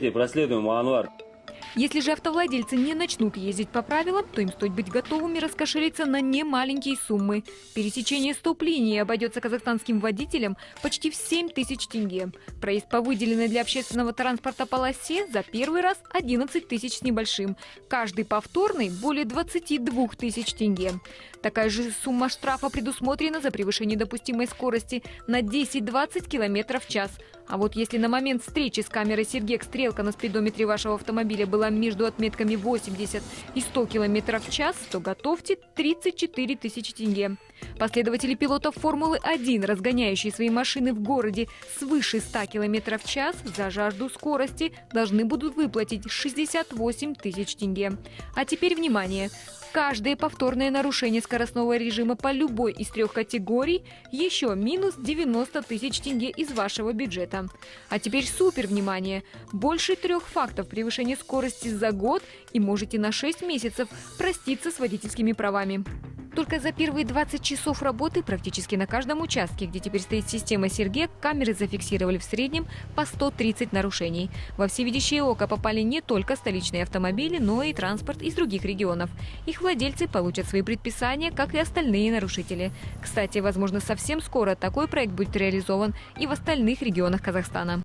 Проследуем, Анвар. Если же автовладельцы не начнут ездить по правилам, то им стоит быть готовыми раскошелиться на немаленькие суммы. Пересечение стоп-линии обойдется казахстанским водителям почти в 7 тысяч тенге. Проезд по выделенной для общественного транспорта полосе за первый раз 11 тысяч с небольшим. Каждый повторный более 22 тысяч тенге. Такая же сумма штрафа предусмотрена за превышение допустимой скорости на 10-20 км в час. А вот если на момент встречи с камерой Сергек стрелка на спидометре вашего автомобиля была между отметками 80 и 100 км в час, то готовьте 34 тысячи тенге. Последователи пилотов Формулы-1, разгоняющие свои машины в городе свыше 100 км в час, за жажду скорости должны будут выплатить 68 тысяч тенге. А теперь внимание! Каждое повторное нарушение скоростного режима по любой из 3 категорий еще минус 90 тысяч тенге из вашего бюджета. А теперь супер внимание! Больше 3 фактов превышения скорости за год и можете на 6 месяцев проститься с водительскими правами. Только за первые 20 часов работы практически на каждом участке, где теперь стоит система Сергек, камеры зафиксировали в среднем по 130 нарушений. Во всевидящее око попали не только столичные автомобили, но и транспорт из других регионов. Их владельцы получат свои предписания, как и остальные нарушители. Кстати, возможно, совсем скоро такой проект будет реализован и в остальных регионах Казахстана.